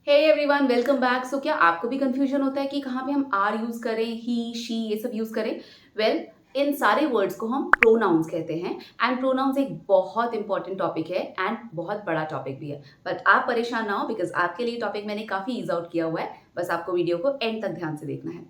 हे everyone, welcome back. So क्या आपको भी कंफ्यूजन होता है कि कहाँ पे हम आर यूज करें, ही शी ये सब यूज करें? वेल, इन सारे वर्ड्स को हम प्रोनाउंस कहते हैं एंड प्रोनाउंस एक बहुत इंपॉर्टेंट टॉपिक है एंड बहुत बड़ा टॉपिक भी है। बट आप परेशान ना हो बिकॉज आपके लिए टॉपिक मैंने काफी ईज आउट किया हुआ है। बस आपको वीडियो को एंड तक ध्यान से देखना है।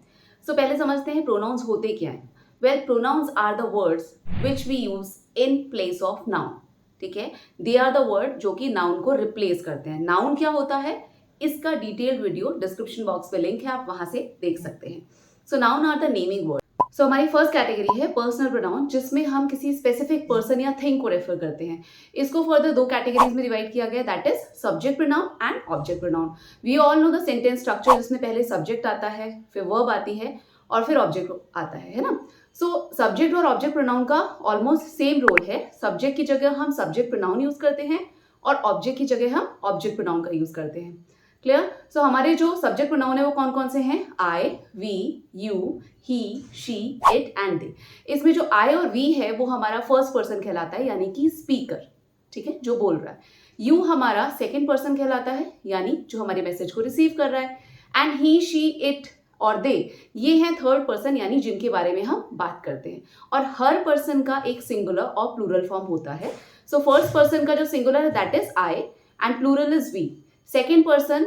सो पहले समझते हैं प्रोनाउंस होते क्या हैं। Well, pronouns are the words which we use in place of noun. ठीक है, दे आर द वर्ड जो कि नाउन को रिप्लेस करते हैं। नाउन क्या होता है, इसका डिटेल्ड वीडियो डिस्क्रिप्शन बॉक्स पे लिंक है, आप वहां से देख सकते हैं। So noun are the naming word. So हमारी फर्स्ट कैटेगरी है पर्सनल प्रोनाउन, जिसमें हम किसी स्पेसिफिक पर्सन या थिंग को रेफर करते हैं। इसको फर्दर दो कैटेगरीज में डिवाइड किया गया, that is subject pronoun and object pronoun. We all know the sentence structure, जिसमें पहले सब्जेक्ट आता है, फिर वर्ब आती है और फिर ऑब्जेक्ट आता है ना। सो सब्जेक्ट और ऑब्जेक्ट प्रोनाउन का ऑलमोस्ट सेम रोल है। सब्जेक्ट की जगह हम सब्जेक्ट प्रोनाउन यूज करते हैं और ऑब्जेक्ट की जगह हम ऑब्जेक्ट प्रोनाउन का यूज करते हैं। क्लियर? सो हमारे जो सब्जेक्ट प्रोनाउन है वो कौन कौन से हैं? I, we, you, he, she, it and they. इसमें जो आई और वी है वो हमारा फर्स्ट पर्सन कहलाता है, यानी कि स्पीकर। ठीक है, जो बोल रहा है। यू हमारा सेकंड पर्सन कहलाता है, यानी जो हमारे मैसेज को रिसीव कर रहा है। एंड ही, शी, इट और दे, ये हैं थर्ड पर्सन, यानी जिनके बारे में हम बात करते हैं। और हर पर्सन का एक सिंगुलर और प्लूरल फॉर्म होता है। सो फर्स्ट पर्सन का जो सिंगुलर है that is I and plural is we. Second person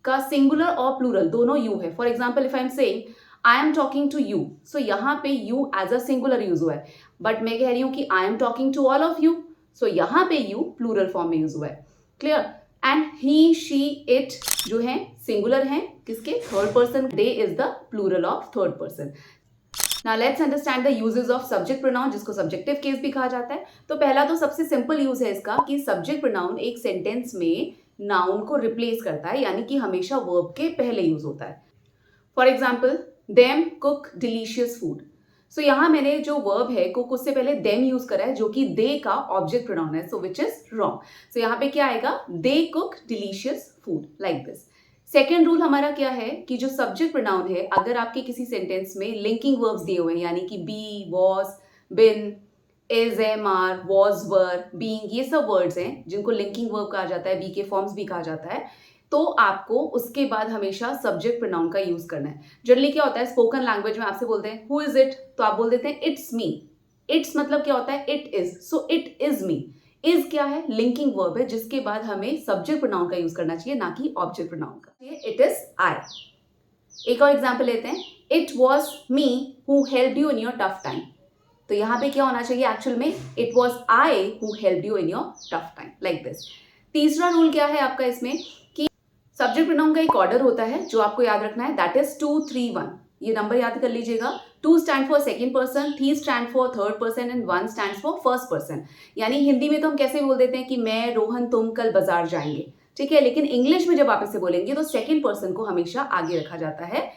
का सिंगुलर और प्लूरल दोनों यू है। For example, if I am saying I am talking to you, so यहाँ पे you as a singular use हुआ है। बट मैं कह रही हूँ कि I am talking to all of you, so यहाँ पे यू प्लूरल फॉर्म में यूज हुआ है। Clear? And he, she, it जो है सिंगुलर है किसके? Third person. They is the plural of third person. Now let's understand the uses of subject pronoun, जिसको subjective case भी कहा जाता है। तो पहला तो सबसे सिंपल यूज है इसका कि subject pronoun एक सेंटेंस में नाउन को रिप्लेस करता है, यानी कि हमेशा वर्ब के पहले यूज होता है। For example, them cook delicious food. So यहाँ मैंने जो वर्ब है कुक, उससे पहले देम यूज करा है, जो कि दे का ऑब्जेक्ट प्रोनाउन है, सो विच इज रॉन्ग। सो यहाँ पे क्या आएगा? They cook delicious food, like this. Second rule हमारा क्या है कि जो सब्जेक्ट प्रोनाउन है, अगर आपके किसी सेंटेंस में लिंकिंग वर्ब्स दिए हुए हैं, यानी कि be, was, been, is, am, are, was, were, being, ये सब वर्ड्स हैं जिनको लिंकिंग वर्ब कहा जाता है, बी के फॉर्म्स भी कहा जाता है, तो आपको उसके बाद हमेशा सब्जेक्ट प्रोनाउन का यूज करना है। जनरली क्या होता है, स्पोकन लैंग्वेज में आपसे बोलते हैं हु इज इट, तो आप बोल देते हैं इट्स मी। इट्स मतलब क्या होता है? It is. So it is me. Is क्या है? लिंकिंग वर्ब है, जिसके बाद हमें सब्जेक्ट प्रोनाउन का यूज करना चाहिए, ना कि ऑब्जेक्ट प्रोनाउन का। It is I. एक और एग्जाम्पल लेते हैं, it was me who helped you in your tough time. तो यहाँ पे क्या होना चाहिए एक्चुअल में? It was I who helped you in your tough time, like this. तीसरा रूल क्या है आपका इसमें कि सब्जेक्ट प्रोनाउन का एक ऑर्डर होता है जो आपको याद रखना है, दैट इज 2 3 1। ये नंबर याद कर लीजिएगा। 2 stand for second person, 3 stand for third person and 1 stand for first person. यानी हिंदी में तो हम कैसे बोल देते हैं कि मैं, रोहन, तुम कल बाजार जाएंगे, ठीक है। लेकिन इंग्लिश में जब आप इसे बोलेंगे तो सेकंड पर्सन को हमेशा आगे रखा जाता है,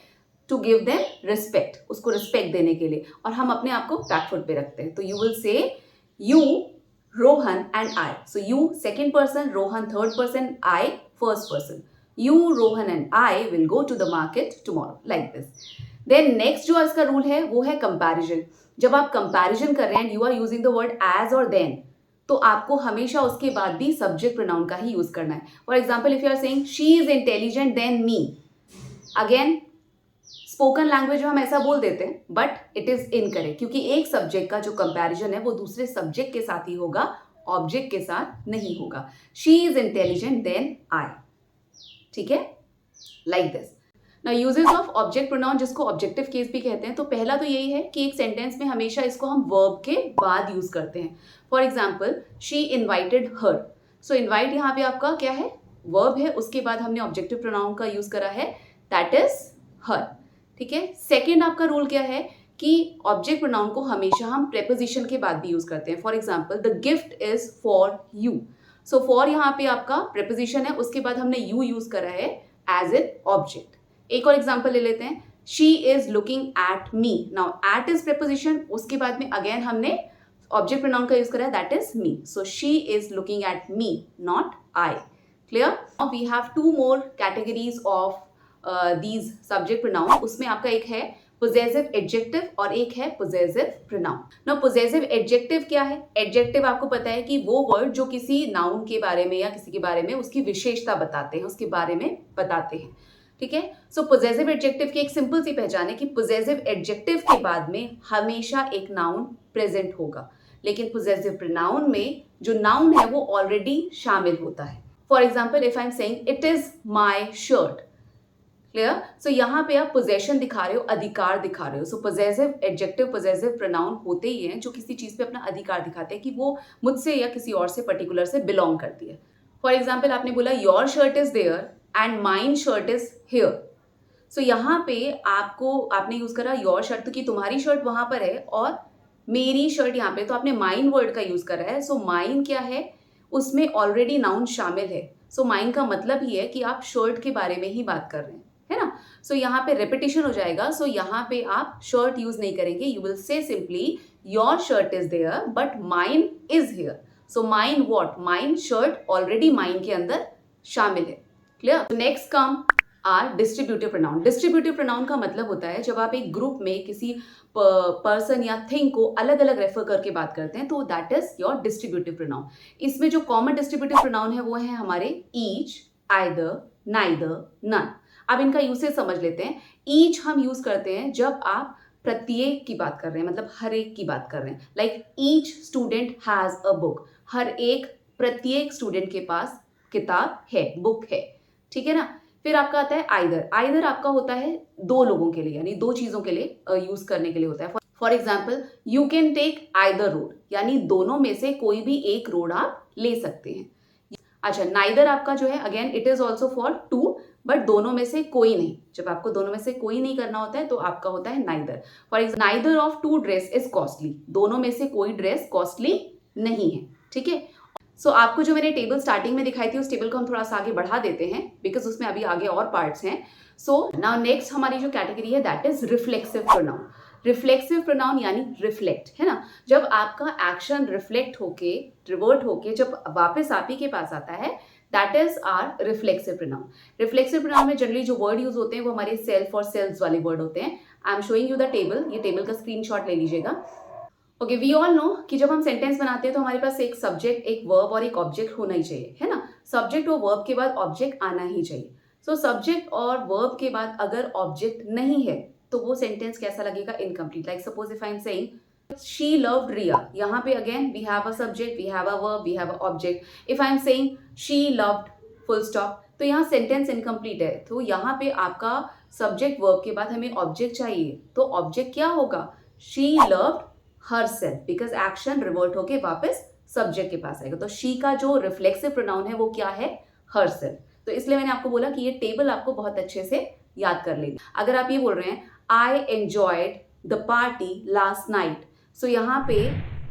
टू गिव देम रिस्पेक्ट, उसको रिस्पेक्ट देने के लिए, और हम अपने आप को बैकफुट पे रखते हैं। तो यू विल से you, Rohan and I. So you second person, Rohan third person, I first person. You, Rohan and I will go to the market tomorrow, like this. Then next जो इसका रूल है वो है कंपैरिजन। जब आप कंपैरिजन कर रहे हैं, you are using the word as or then, तो आपको हमेशा उसके बाद भी सब्जेक्ट प्रोनाउन का ही यूज करना है। For example, if you are saying she is intelligent than me, again spoken language में हम ऐसा बोल देते हैं, बट इट इज इनकरेक्ट, क्योंकि एक सब्जेक्ट का जो कंपैरिजन है वो दूसरे सब्जेक्ट के साथ ही होगा, ऑब्जेक्ट के साथ नहीं होगा। She is intelligent than I, ठीक है, like this. Now uses of object pronoun, जिसको ऑब्जेक्टिव केस भी कहते हैं। तो पहला तो यही है कि एक सेंटेंस में हमेशा इसको हम वर्ब के बाद यूज करते हैं। For example, she invited her. So invite यहाँ पे आपका क्या है? वर्ब है, उसके बाद हमने ऑब्जेक्टिव प्रोनाउन का यूज करा है, दैट इज हर, ठीक है। सेकेंड आपका रूल क्या है कि ऑब्जेक्ट प्रोनाउन को हमेशा हम प्रेपोजिशन के बाद भी यूज करते हैं। For example, the gift is for you. So for यहाँ पे आपका प्रेपोजिशन है, उसके बाद हमने यू यूज करा है एज एन ऑब्जेक्ट। एक और एग्जांपल ले लेते हैं, she is looking at me. Now at is preposition, उसके बाद में अगेन हमने ऑब्जेक्ट प्रोनाउन का यूज करा है, that is me. So she is looking at me, not I. Clear? Now we have 2 more categories of these subject pronoun. उसमें आपका एक है पोजेसिव एडजेक्टिव और एक है पोजेसिव प्रोनाउन। ना पोजेसिव एडजेक्टिव क्या है? एडजेक्टिव आपको पता है कि वो वर्ड जो किसी नाउन के बारे में या किसी के बारे में उसकी विशेषता बताते हैं, उसके बारे में बताते हैं, ठीक है। सो पोजेसिव एडजेक्टिव की एक सिंपल सी पहचान है कि पोजेसिव एडजेक्टिव के बाद में हमेशा एक नाउन प्रेजेंट होगा, लेकिन पोजेसिव प्रोनाउन में जो नाउन है वो ऑलरेडी शामिल होता है। For example, if I am saying it is my shirt, clear. So यहाँ पे आप पोजेशन दिखा रहे हो, अधिकार दिखा रहे हो। सो पोजेसिव एडजेक्टिव पोजेसिव प्रोनाउन होते ही हैं जो किसी चीज पे अपना अधिकार दिखाते हैं कि वो मुझसे या किसी और से पर्टिकुलर से बिलोंग करती है। फॉर एग्जाम्पल, आपने बोला your shirt is there and mine shirt is here. So यहाँ पे आपने यूज करा योर शर्ट, तो कि तुम्हारी शर्ट वहां पर है, और मेरी शर्ट यहाँ पे, तो आपने माइन वर्ड का यूज करा है। सो माइन क्या है? उसमें ऑलरेडी नाउन शामिल है। सो माइन का मतलब ही है कि आप शर्ट के बारे में ही बात कर रहे हैं, है ना। सो यहाँ पे रेपिटेशन हो जाएगा। सो यहाँ पे आप शर्ट यूज नहीं करेंगे, you will say simply your shirt is there but mine is here. So mine what? Mine shirt already mine के अंदर शामिल है, clear. Next come are distributive pronoun. Distributive pronoun का मतलब होता है जब आप एक ग्रुप में किसी पर्सन या थिंग को अलग अलग रेफर करके बात करते हैं, तो that is your distributive pronoun. इसमें जो कॉमन डिस्ट्रीब्यूटिव प्रोनाउन है वो है हमारे ईच, आइदर, नाइदर, नन। अब इनका यूसेज समझ लेते हैं। ईच हम यूज करते हैं जब आप प्रत्येक की बात कर रहे हैं, मतलब हर एक की बात कर रहे हैं। Like each student has a book, हर एक, प्रत्येक स्टूडेंट के पास किताब है, बुक है, ठीक है ना। फिर आपका आता है आइदर। आइदर आपका होता है दो लोगों के लिए, यानी दो चीजों के लिए यूज करने के लिए होता है। For example, you can take either road, यानी दोनों में से कोई भी एक रोड आप ले सकते हैं। अच्छा, नाइदर आपका जो है, again it is also for two, but दोनों में से कोई नहीं। जब आपको दोनों में से कोई नहीं करना होता है तो आपका होता है neither. For example, neither of two dress is costly, दोनों में से कोई ड्रेस कॉस्टली नहीं है, ठीक है। सो आपको जो मैंने टेबल स्टार्टिंग में दिखाई थी, उस टेबल को हम थोड़ा सा आगे बढ़ा देते हैं, बिकॉज उसमें अभी आगे और पार्ट्स हैं। सो नाउ नेक्स्ट हमारी जो कैटेगरी है that is reflexive pronoun. Reflexive pronoun यानी रिफ्लेक्ट, है ना। जब आपका एक्शन रिफ्लेक्ट होके, रिवर्ट होके जब वापस आप ही के पास आता है, that is are reflexive pronoun. Reflexive pronoun में जनरली जो वर्ड यूज होते हैं वो हमारे सेल्फ और सेल्स वाले वर्ड होते हैं। I am showing you the table, ये टेबल का स्क्रीनशॉट ले लीजिएगा। ओके, वी ऑल नो कि जब हम सेंटेंस बनाते हैं तो हमारे पास एक सब्जेक्ट, एक वर्ब और एक ऑब्जेक्ट होना ही चाहिए, है ना। सब्जेक्ट और वर्ब के बाद ऑब्जेक्ट आना ही चाहिए। सो सब्जेक्ट और वर्ब के बाद अगर ऑब्जेक्ट नहीं है तो वो सेंटेंस कैसा लगेगा? Incomplete. Like suppose if I am saying she loved Riya, यहाँ पे again we have a subject, we have a verb, we have a object. If I am saying she loved full stop, तो यहाँ sentence incomplete है। तो यहाँ पे आपका subject verb के बाद हमें ऑब्जेक्ट चाहिए, तो ऑब्जेक्ट क्या होगा? She loved herself, because action revert होके वापस सब्जेक्ट के पास आएगा। तो शी का जो रिफ्लेक्सिव प्रोनाउन है वो क्या है? herself। तो इसलिए मैंने आपको बोला कि ये टेबल आपको बहुत अच्छे से याद कर लेनी। अगर आप ये बोल रहे हैं I enjoyed the party last night, so यहाँ पे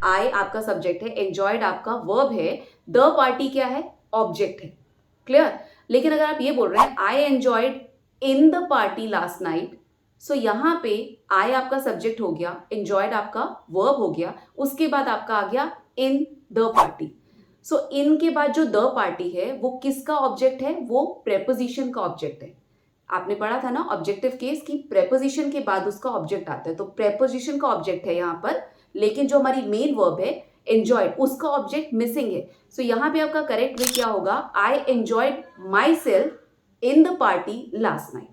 आई आपका सब्जेक्ट है, एंजॉयड आपका वर्ब है, द पार्टी क्या है? ऑब्जेक्ट है, क्लियर। लेकिन अगर आप ये बोल रहे हैं I enjoyed in the party last night, so यहाँ पे आई आपका सब्जेक्ट हो गया, एंजॉयड आपका वर्ब हो गया, उसके बाद आपका आ गया इन द पार्टी। सो इन के बाद जो द पार्टी है वो किसका ऑब्जेक्ट है? वो प्रेपोजिशन का ऑब्जेक्ट है। आपने पढ़ा था ना ऑब्जेक्टिव केस की प्रेपोजिशन के बाद उसका ऑब्जेक्ट आता है, तो प्रेपोजिशन का ऑब्जेक्ट है यहाँ पर, लेकिन जो हमारी मेन वर्ब है एंजॉयड, उसका ऑब्जेक्ट मिसिंग है। सो यहाँ पे आपका करेक्ट वे क्या होगा? I enjoyed my self in the party last night,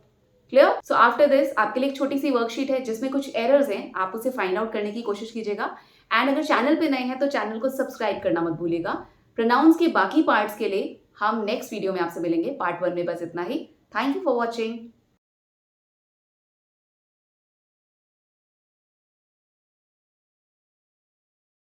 clear. So after this आपके लिए एक छोटी सी वर्कशीट है जिसमें कुछ एरर्स हैं, आप उसे फाइंड आउट करने की कोशिश कीजिएगा। एंड अगर चैनल पे नए हैं तो चैनल को सब्सक्राइब करना मत भूलिएगा। प्रोनाउंस के बाकी पार्ट्स के लिए हम नेक्स्ट वीडियो में आपसे मिलेंगे। पार्ट 1 में बस इतना ही। Thank you for watching.